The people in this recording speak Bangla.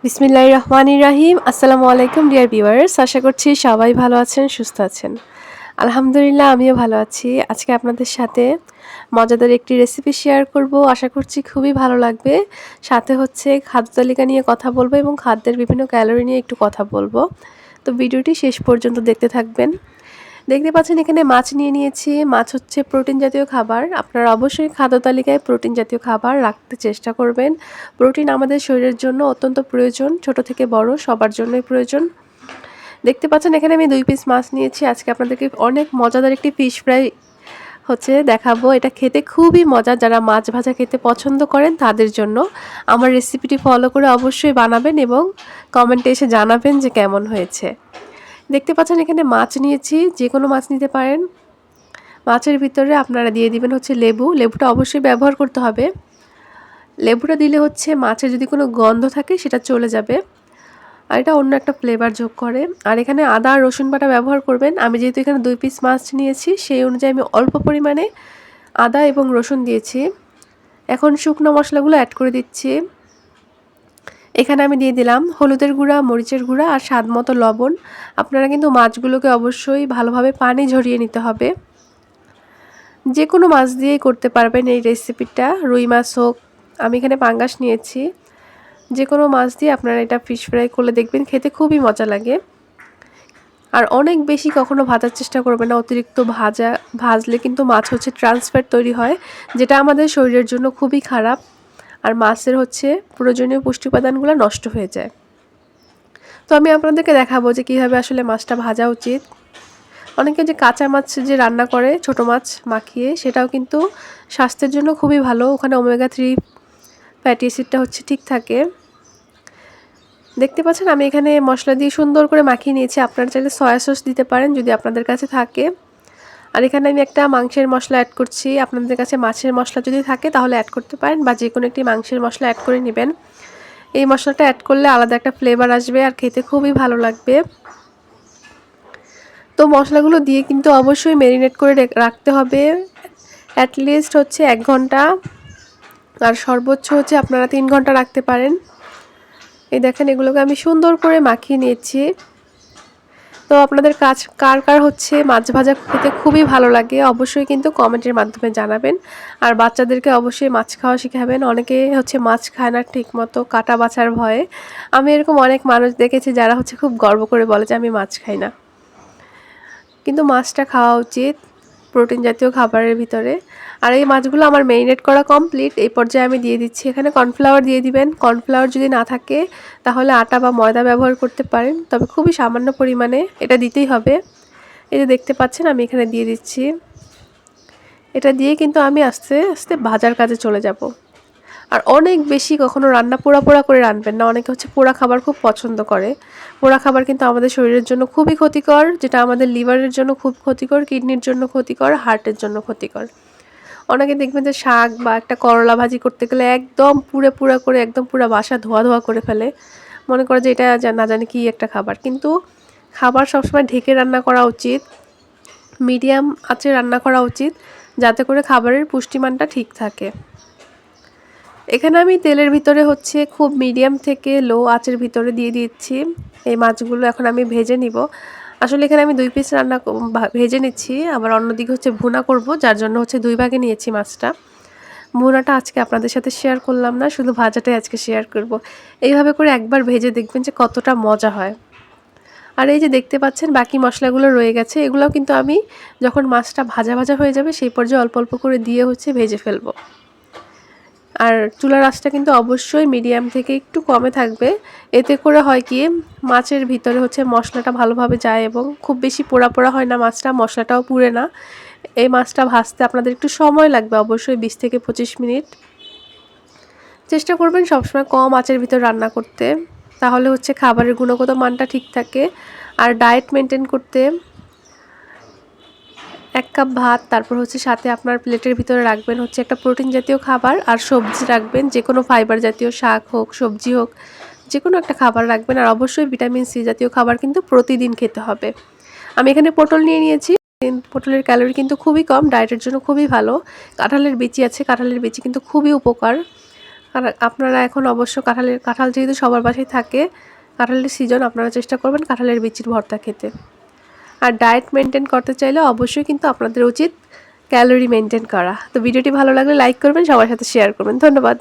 বিসমিল্লাহির রহমানির রহিম। আসসালামু আলাইকুম ডিয়ার ভিউয়ার্স। আশা করছি সবাই ভালো আছেন, সুস্থ আছেন। আলহামদুলিল্লাহ আমিও ভালো আছি। আজকে আপনাদের সাথে মজাদার একটি রেসিপি শেয়ার করব। আশা করছি খুবই ভালো লাগবে। সাথে হচ্ছে খাদ্য তালিকা নিয়ে কথা বলবো এবং খাদ্যের বিভিন্ন ক্যালোরি নিয়ে একটু কথা বলবো। তো ভিডিওটি শেষ পর্যন্ত দেখতে থাকবেন। দেখতে পাচ্ছেন এখানে মাছ নিয়ে নিয়েছি। মাছ হচ্ছে প্রোটিন জাতীয় খাবার। আপনারা অবশ্যই খাদ্য তালিকায় প্রোটিন জাতীয় খাবার রাখতে চেষ্টা করবেন। প্রোটিন আমাদের শরীরের জন্য অত্যন্ত প্রয়োজন। ছোট থেকে বড় সবার জন্যই প্রয়োজন। দেখতে পাচ্ছেন এখানে আমি 2 পিস মাছ নিয়েছি। আজকে আপনাদেরকে অনেক মজাদার একটি ফিশ ফ্রাই দেখাবো। এটা খেতে খুবই মজা। যারা মাছ ভাজা খেতে পছন্দ করেন তাদের জন্য। আমার রেসিপিটি ফলো করে অবশ্যই বানাবেন এবং কমেন্টে এসে জানাবেন যে কেমন হয়েছে। দেখতে পাচ্ছেন এখানে মাছ নিয়েছি, যেকোনো মাছ নিতে পারেন। মাছের ভিতরে আপনারা দিয়ে দিবেন হচ্ছে লেবু। লেবুটা অবশ্যই ব্যবহার করতে হবে। লেবুটা দিলে হচ্ছে মাছের যদি কোনো গন্ধ থাকে সেটা চলে যাবে। আর এটা অন্য একটা ফ্লেভার যোগ করে। আর এখানে আদা আর রসুন বাটা ব্যবহার করবেন। আমি যেহেতু এখানে 2 পিস মাছ নিয়েছি সেই অনুযায়ী আমি অল্প পরিমাণে আদা এবং রসুন দিয়েছি। এখন শুকনো মশলাগুলো অ্যাড করে দিচ্ছি। এখানে আমি দিয়ে দিলাম হলুদের গুঁড়া, মরিচের গুঁড়া আর স্বাদমতো লবণ। আপনারা কিন্তু মাছগুলোকে অবশ্যই ভালোভাবে পানি ঝরিয়ে নিতে হবে। যে কোনো মাছ দিয়েই করতে পারবেন এই রেসিপিটা। রুই মাছ হোক, আমি এখানে পাঙ্গাস নিয়েছি। যে কোনো মাছ দিয়ে আপনারা এটা ফিশ ফ্রাই করলে দেখবেন খেতে খুবই মজা লাগে। আর অনেক বেশি কখনো ভাজার চেষ্টা করবেন না। অতিরিক্ত ভাজলে কিন্তু মাছ হচ্ছে ট্রান্স ফ্যাট তৈরি হয়, যেটা আমাদের শরীরের জন্য খুবই খারাপ। আর মাছের হচ্ছে প্রয়োজনীয় পুষ্টি উপাদানগুলো নষ্ট হয়ে যায়। তো আমি আপনাদেরকে দেখাবো যে কীভাবে আসলে মাছটা ভাজা উচিত। অনেকে যে কাঁচা মাছ যে রান্না করে ছোট মাছ মাখিয়ে, সেটাও কিন্তু স্বাস্থ্যের জন্য খুবই ভালো। ওখানে ওমেগা 3 ফ্যাটি অ্যাসিডটা হচ্ছে ঠিক থাকে। দেখতে পাচ্ছেন আমি এখানে মশলা দিয়ে সুন্দর করে মাখিয়ে নিয়েছি। আপনারা চাইলে সয়া সস দিতে পারেন যদি আপনাদের কাছে থাকে। আর এখানে আমি একটা মাংসের মশলা অ্যাড করছি। আপনাদের কাছে মাছের মশলা যদি থাকে তাহলে অ্যাড করতে পারেন, বা যে কোনো একটি মাংসের মশলা অ্যাড করে নেবেন। এই মশলাটা অ্যাড করলে আলাদা একটা ফ্লেভার আসবে আর খেতে খুবই ভালো লাগবে। তো মশলাগুলো দিয়ে কিন্তু অবশ্যই ম্যারিনেট করে রাখতে হবে অ্যাটলিস্ট হচ্ছে 1 ঘন্টা, আর সর্বোচ্চ হচ্ছে আপনারা 3 ঘন্টা রাখতে পারেন। এই দেখেন এগুলোকে আমি সুন্দর করে মাখিয়ে নিয়েছি। তো আপনাদের কার কার হচ্ছে মাছ ভাজা খেতে খুবই ভালো লাগে অবশ্যই কিন্তু কমেন্টের মাধ্যমে জানাবেন। আর বাচ্চাদেরকে অবশ্যই মাছ খাওয়া শেখাবেন। অনেকে হচ্ছে মাছ খায় না ঠিকমতো কাঁটা বাছার ভয়ে। আমি এরকম অনেক মানুষ দেখেছি যারা হচ্ছে খুব গর্ব করে বলে যে আমি মাছ খাই না, কিন্তু মাছটা খাওয়া উচিত প্রোটিন জাতীয় খাবারের ভিতরে। আর এই মাছগুলো আমার ম্যারিনেট করা কমপ্লিট। এই পর্যায়ে আমি দিয়ে দিচ্ছি এখানে কর্নফ্লাওয়ার দিয়ে দিবেন। কর্নফ্লাওয়ার যদি না থাকে তাহলে আটা বা ময়দা ব্যবহার করতে পারেন, তবে খুবই সামান্য পরিমাণে এটা দিতেই হবে। এই যে দেখতে পাচ্ছেন আমি এখানে দিয়ে দিচ্ছি। এটা দিয়ে কিন্তু আমি আস্তে আস্তে ভাজার কাজে চলে যাব। আর অনেক বেশি কখনো রান্না পোড়া পোড়া করে রানবেন না। অনেকে হচ্ছে পোড়া খাবার খুব পছন্দ করে। পোড়া খাবার কিন্তু আমাদের শরীরের জন্য খুবই ক্ষতিকর, যেটা আমাদের লিভারের জন্য খুব ক্ষতিকর, কিডনির জন্য ক্ষতিকর, হার্টের জন্য ক্ষতিকর। অনেকে দেখবেন যে শাক বা একটা করলা ভাজি করতে গেলে একদম পুড়ে পুড়া করে একদম পুরা বাসা ধোয়া ধোয়া করে ফেলে, মনে করে যে এটা না জানি কি একটা খাবার। কিন্তু খাবার সবসময় ঢেকে রান্না করা উচিত, মিডিয়াম আঁচে রান্না করা উচিত, যাতে করে খাবারের পুষ্টিমানটা ঠিক থাকে। এখানে আমি তেলের ভিতরে হচ্ছে খুব মিডিয়াম থেকে লো আঁচের ভিতরে দিয়ে দিচ্ছি এই মাছগুলো। এখন আমি ভেজে নিব। আসলে এখানে আমি 2 পিস ভেজে নিচ্ছি, আবার অন্যদিকে হচ্ছে ভুনা করব, যার জন্য হচ্ছে 2 ভাগে নিয়েছি মাছটা। ভুনাটা আজকে আপনাদের সাথে শেয়ার করলাম না, শুধু ভাজাটাই আজকে শেয়ার করব। এইভাবে করে একবার ভেজে দেখবেন যে কতটা মজা হয়। আর এই যে দেখতে পাচ্ছেন বাকি মশলাগুলো রয়ে গেছে, এগুলোও কিন্তু আমি যখন মাছটা ভাজা ভাজা হয়ে যাবে সেই পর্যায়ে অল্প অল্প করে দিয়ে হচ্ছে ভেজে ফেলবো। আর চুলার আঁচটা কিন্তু অবশ্যই মিডিয়াম থেকে একটু কমে থাকবে। এতে করে হয় কি মাছের ভিতরে হচ্ছে মশলাটা ভালোভাবে যায় এবং খুব বেশি পোড়া পোড়া হয় না মাছটা, মশলাটাও পুড়ে না। এই মাছটা ভাজতে আপনাদের একটু সময় লাগবে, অবশ্যই 20 থেকে 25 মিনিট। চেষ্টা করবেন সবসময় কম আঁচের ভিতর রান্না করতে, তাহলে হচ্ছে খাবারের গুণগত মানটা ঠিক থাকে। আর ডায়েট মেনটেন করতে 1 কাপ ভাত, তারপর হচ্ছে সাথে আপনার প্লেটের ভিতরে রাখবেন হচ্ছে একটা প্রোটিন জাতীয় খাবার, আর সবজি রাখবেন, যে কোনো ফাইবার জাতীয় শাক হোক সবজি হোক, যে কোনো একটা খাবার রাখবেন। আর অবশ্যই ভিটামিন সি জাতীয় খাবার কিন্তু প্রতিদিন খেতে হবে। আমি এখানে পটল নিয়ে নিয়েছি। পটলের ক্যালোরি কিন্তু খুবই কম, ডায়েটের জন্য খুবই ভালো। কাঁঠালের বিচি আছে, কাঁঠালের বিচি কিন্তু খুবই উপকার। আর আপনারা এখন অবশ্য কাঁঠাল যেহেতু সবার বাসায় থাকে, কাঁঠালের সিজন, আপনারা চেষ্টা করবেন কাঁঠালের বিচির ভর্তা খেতে। আর ডায়েট মেনটেন করতে চাইলে অবশ্যই কিন্তু আপনাদের উচিত ক্যালোরি মেনটেন করা। তো ভিডিওটি ভালো লাগলে লাইক করবেন, সবার সাথে শেয়ার করবেন। ধন্যবাদ।